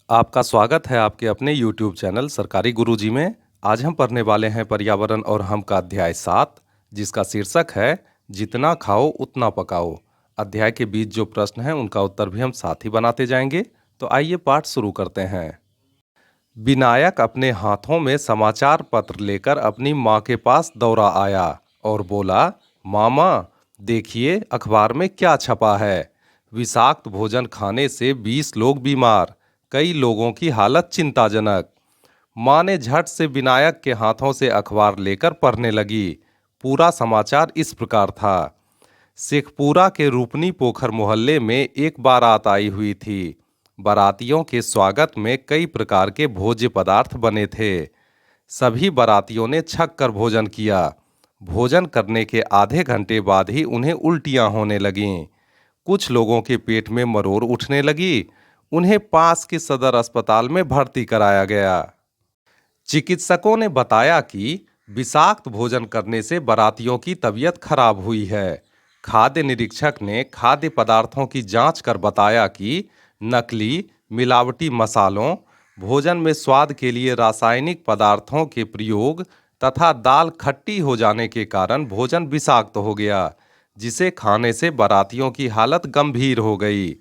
आपका स्वागत है आपके अपने YouTube चैनल सरकारी गुरुजी में। आज हम पढ़ने वाले हैं पर्यावरण और हम का अध्याय 7, जिसका शीर्षक है जितना खाओ उतना पकाओ। अध्याय के बीच जो प्रश्न हैं उनका उत्तर भी हम साथ ही बनाते जाएंगे। तो आइए पाठ शुरू करते हैं। विनायक अपने हाथों में समाचार पत्र लेकर अपनी माँ के पास दौड़ा आया और बोला, मामा देखिए अखबार में क्या छपा है। विषाक्त भोजन खाने से 20 लोग बीमार, कई लोगों की हालत चिंताजनक। माँ ने झट से विनायक के हाथों से अखबार लेकर पढ़ने लगी। पूरा समाचार इस प्रकार था। शेखपुरा के रूपनी पोखर मोहल्ले में एक बारात आई हुई थी। बारातियों के स्वागत में कई प्रकार के भोज्य पदार्थ बने थे। सभी बारातियों ने छक कर भोजन किया। भोजन करने के आधे घंटे बाद ही उन्हें उल्टियां होने लगीं। कुछ लोगों के पेट में मरोड़ उठने लगी। उन्हें पास के सदर अस्पताल में भर्ती कराया गया। चिकित्सकों ने बताया कि विषाक्त भोजन करने से बारातियों की तबीयत खराब हुई है। खाद्य निरीक्षक ने खाद्य पदार्थों की जांच कर बताया कि नकली, मिलावटी मसालों, भोजन में स्वाद के लिए रासायनिक पदार्थों के प्रयोग तथा दाल खट्टी हो जाने के कारण भोजन विषाक्त हो गया, जिसे खाने से बारातियों की हालत गंभीर हो गई।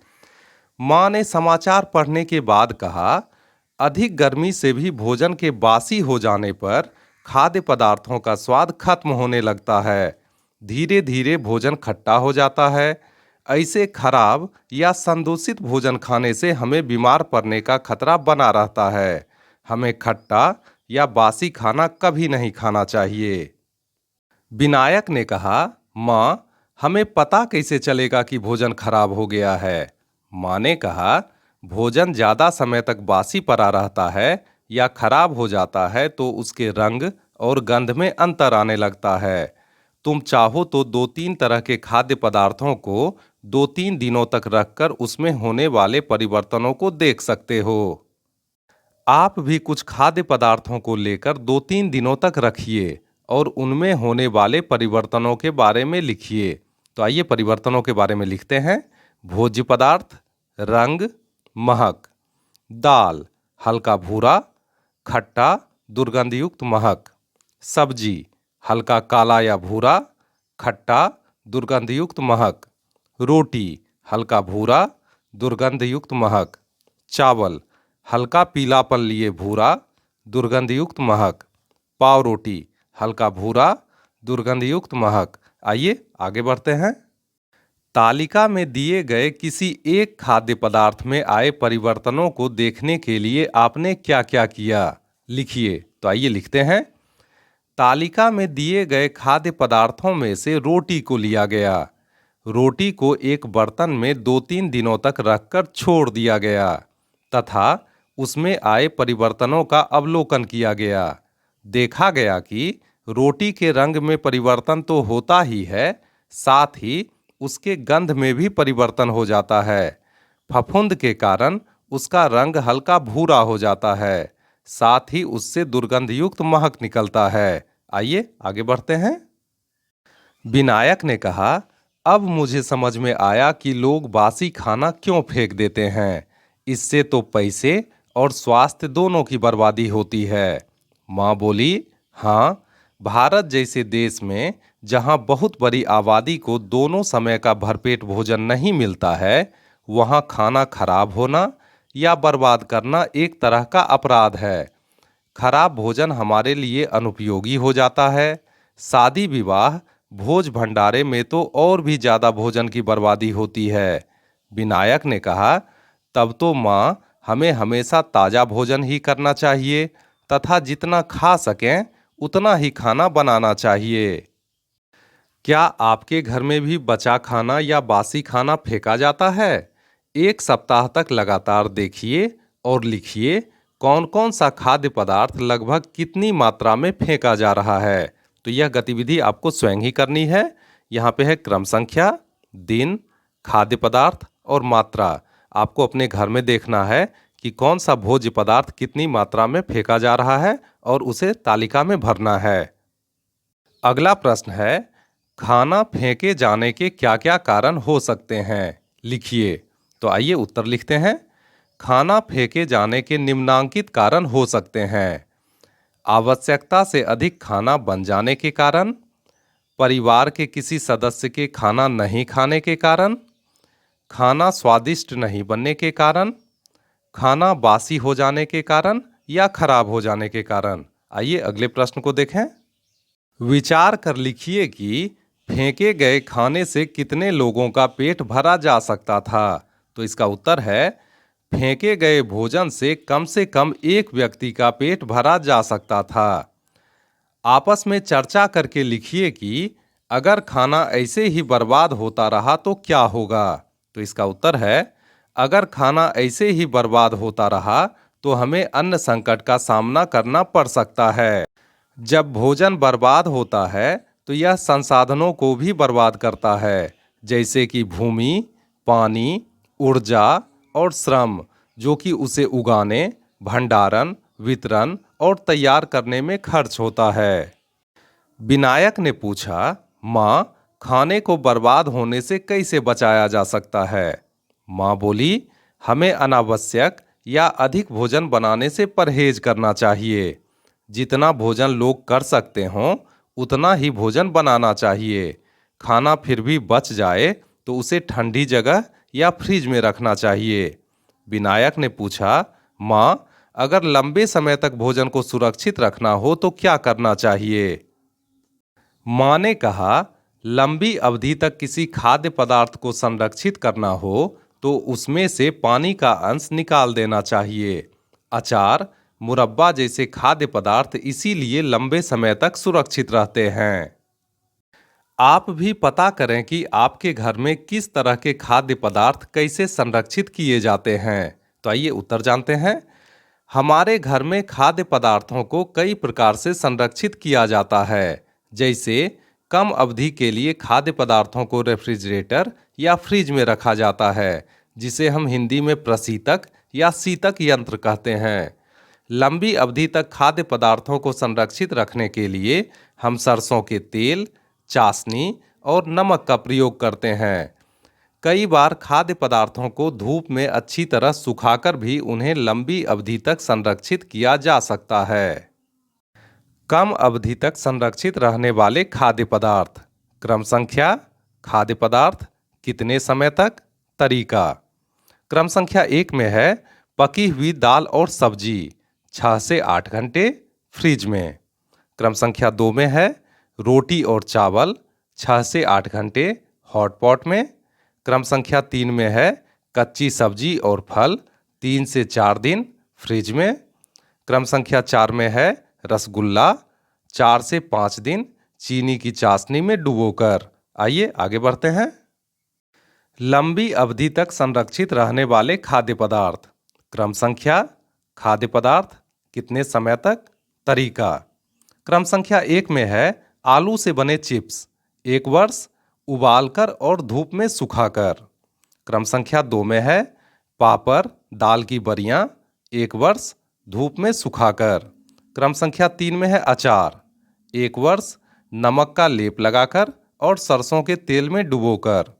माँ ने समाचार पढ़ने के बाद कहा, अधिक गर्मी से भी भोजन के बासी हो जाने पर खाद्य पदार्थों का स्वाद खत्म होने लगता है। धीरे धीरे भोजन खट्टा हो जाता है। ऐसे खराब या संदूषित भोजन खाने से हमें बीमार पड़ने का खतरा बना रहता है। हमें खट्टा या बासी खाना कभी नहीं खाना चाहिए। विनायक ने कहा, माँ हमें पता कैसे चलेगा कि भोजन खराब हो गया है। माँ ने कहा, भोजन ज़्यादा समय तक बासी पड़ा रहता है या खराब हो जाता है तो उसके रंग और गंध में अंतर आने लगता है। तुम चाहो तो 2-3 तरह के खाद्य पदार्थों को 2-3 दिनों तक रखकर उसमें होने वाले परिवर्तनों को देख सकते हो। आप भी कुछ खाद्य पदार्थों को लेकर 2-3 दिनों तक रखिए और उनमें होने वाले परिवर्तनों के बारे में लिखिए। तो आइए परिवर्तनों के बारे में लिखते हैं। भोज्य पदार्थ, रंग, महक। दाल, हल्का भूरा, खट्टा, दुर्गंधयुक्त महक। सब्जी, हल्का काला या भूरा, खट्टा, दुर्गंधयुक्त महक। रोटी, हल्का भूरा, दुर्गंधयुक्त महक। चावल, हल्का पीलापन लिए भूरा, दुर्गंधयुक्त महक। पाव रोटी, हल्का भूरा, दुर्गंधयुक्त महक। आइए आगे बढ़ते हैं। तालिका में दिए गए किसी एक खाद्य पदार्थ में आए परिवर्तनों को देखने के लिए आपने क्या-क्या किया, लिखिए। तो आइए लिखते हैं। तालिका में दिए गए खाद्य पदार्थों में से रोटी को लिया गया। रोटी को एक बर्तन में 2-3 दिनों तक रखकर छोड़ दिया गया तथा उसमें आए परिवर्तनों का अवलोकन किया गया। देखा गया कि रोटी के रंग में परिवर्तन तो होता ही है, साथ ही उसके गंध में भी परिवर्तन हो जाता है। फफूंद के कारण उसका रंग हल्का भूरा हो जाता है, साथ ही उससे दुर्गंधयुक्त महक निकलता है। आइए आगे बढ़ते हैं। विनायक ने कहा, अब मुझे समझ में आया कि लोग बासी खाना क्यों फेंक देते हैं। इससे तो पैसे और स्वास्थ्य दोनों की बर्बादी होती है। माँ बोली, हाँ, भारत जैसे देश में जहाँ बहुत बड़ी आबादी को दोनों समय का भरपेट भोजन नहीं मिलता है, वहाँ खाना खराब होना या बर्बाद करना एक तरह का अपराध है। खराब भोजन हमारे लिए अनुपयोगी हो जाता है। शादी विवाह, भोज भंडारे में तो और भी ज़्यादा भोजन की बर्बादी होती है। विनायक ने कहा, तब तो माँ हमें हमेशा ताज़ा भोजन ही करना चाहिए तथा जितना खा सकें उतना ही खाना बनाना चाहिए। क्या आपके घर में भी बचा खाना या बासी खाना फेंका जाता है? एक सप्ताह तक लगातार देखिए और लिखिए कौन कौन सा खाद्य पदार्थ लगभग कितनी मात्रा में फेंका जा रहा है। तो यह गतिविधि आपको स्वयं ही करनी है। यहाँ पे है क्रम संख्या, दिन, खाद्य पदार्थ और मात्रा। आपको अपने घर में देखना है कि कौन सा भोज्य पदार्थ कितनी मात्रा में फेंका जा रहा है और उसे तालिका में भरना है। अगला प्रश्न है, खाना फेंके जाने के क्या क्या कारण हो सकते हैं, लिखिए। तो आइए उत्तर लिखते हैं। खाना फेंके जाने के निम्नांकित कारण हो सकते हैं। आवश्यकता से अधिक खाना बन जाने के कारण, परिवार के किसी सदस्य के खाना नहीं खाने के कारण, खाना स्वादिष्ट नहीं बनने के कारण, खाना बासी हो जाने के कारण या खराब हो जाने के कारण। आइए अगले प्रश्न को देखें। विचार कर लिखिए कि फेंके गए खाने से कितने लोगों का पेट भरा जा सकता था। तो इसका उत्तर है, फेंके गए भोजन से कम एक व्यक्ति का पेट भरा जा सकता था। आपस में चर्चा करके लिखिए कि अगर खाना ऐसे ही बर्बाद होता रहा तो क्या होगा। तो इसका उत्तर है, अगर खाना ऐसे ही बर्बाद होता रहा तो हमें अन्न संकट का सामना करना पड़ सकता है। जब भोजन बर्बाद होता है तो यह संसाधनों को भी बर्बाद करता है, जैसे कि भूमि, पानी, ऊर्जा और श्रम, जो कि उसे उगाने, भंडारण, वितरण और तैयार करने में खर्च होता है। विनायक ने पूछा, माँ, खाने को बर्बाद होने से कैसे बचाया जा सकता है? माँ बोली, हमें अनावश्यक या अधिक भोजन बनाने से परहेज करना चाहिए। जितना भोजन लोग कर सकते हों उतना ही भोजन बनाना चाहिए। खाना फिर भी बच जाए तो उसे ठंडी जगह या फ्रिज में रखना चाहिए। विनायक ने पूछा, माँ, अगर लंबे समय तक भोजन को सुरक्षित रखना हो तो क्या करना चाहिए? माँ ने कहा, लंबी अवधि तक किसी खाद्य पदार्थ को संरक्षित करना हो तो उसमें से पानी का अंश निकाल देना चाहिए। अचार, मुरब्बा जैसे खाद्य पदार्थ इसीलिए लंबे समय तक सुरक्षित रहते हैं। आप भी पता करें कि आपके घर में किस तरह के खाद्य पदार्थ कैसे संरक्षित किए जाते हैं। तो आइए उत्तर जानते हैं। हमारे घर में खाद्य पदार्थों को कई प्रकार से संरक्षित किया जाता है, जैसे कम अवधि के लिए खाद्य पदार्थों को रेफ्रिजरेटर या फ्रिज में रखा जाता है, जिसे हम हिंदी में प्रशीतक या शीतक यंत्र कहते हैं। लंबी अवधि तक खाद्य पदार्थों को संरक्षित रखने के लिए हम सरसों के तेल, चाशनी और नमक का प्रयोग करते हैं। कई बार खाद्य पदार्थों को धूप में अच्छी तरह सुखाकर भी उन्हें लंबी अवधि तक संरक्षित किया जा सकता है। कम अवधि तक संरक्षित रहने वाले खाद्य पदार्थ। क्रम संख्या, खाद्य पदार्थ, कितने समय तक, तरीका। क्रम संख्या 1 में है पकी हुई दाल और सब्जी, 6 से 8 घंटे फ्रिज में। क्रम संख्या 2 में है रोटी और चावल, 6 से 8 घंटे हॉट पॉट में। क्रम संख्या 3 में है कच्ची सब्जी और फल, 3 से 4 दिन फ्रिज में। क्रम संख्या 4 में है रसगुल्ला, 4 से 5 दिन चीनी की चाशनी में डुबोकर। आइए आगे बढ़ते हैं। लंबी अवधि तक संरक्षित रहने वाले खाद्य पदार्थ। क्रम संख्या, खाद्य पदार्थ, कितने समय तक, तरीका। क्रम संख्या 1 में है आलू से बने चिप्स, 1 वर्ष उबालकर और धूप में सुखाकर। क्रम संख्या 2 में है पापड़, दाल की बरियां, 1 वर्ष धूप में सुखाकर। क्रम संख्या 3 में है अचार, 1 वर्ष नमक का लेप लगाकर और सरसों के तेल में डुबोकर।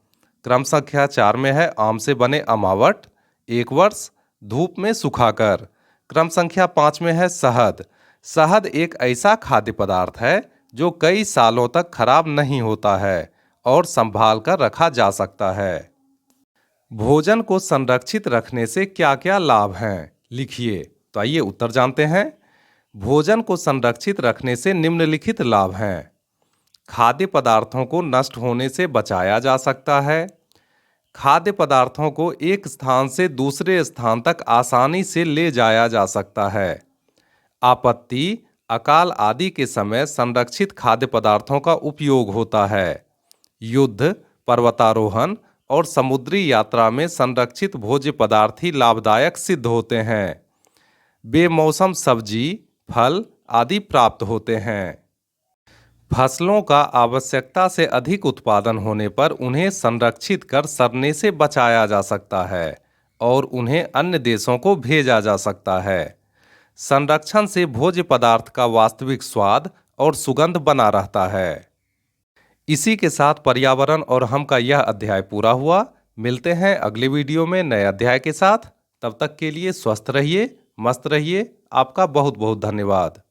क्रम संख्या 4 में है आम से बने अमावट, 1 वर्ष धूप में सुखाकर। क्रम संख्या 5 में है शहद। शहद एक ऐसा खाद्य पदार्थ है जो कई सालों तक खराब नहीं होता है और संभाल कर रखा जा सकता है। भोजन को संरक्षित रखने से क्या क्या लाभ हैं, लिखिए। तो आइए उत्तर जानते हैं। भोजन को संरक्षित रखने से निम्नलिखित लाभ हैं। खाद्य पदार्थों को नष्ट होने से बचाया जा सकता है। खाद्य पदार्थों को एक स्थान से दूसरे स्थान तक आसानी से ले जाया जा सकता है। आपत्ति, अकाल आदि के समय संरक्षित खाद्य पदार्थों का उपयोग होता है। युद्ध, पर्वतारोहण और समुद्री यात्रा में संरक्षित भोज्य पदार्थ ही लाभदायक सिद्ध होते हैं। बेमौसम सब्जी, फल आदि प्राप्त होते हैं। फसलों का आवश्यकता से अधिक उत्पादन होने पर उन्हें संरक्षित कर सड़ने से बचाया जा सकता है और उन्हें अन्य देशों को भेजा जा सकता है। संरक्षण से भोज्य पदार्थ का वास्तविक स्वाद और सुगंध बना रहता है। इसी के साथ पर्यावरण और हम का यह अध्याय पूरा हुआ। मिलते हैं अगले वीडियो में नए अध्याय के साथ। तब तक के लिए स्वस्थ रहिए, मस्त रहिए। आपका बहुत बहुत धन्यवाद।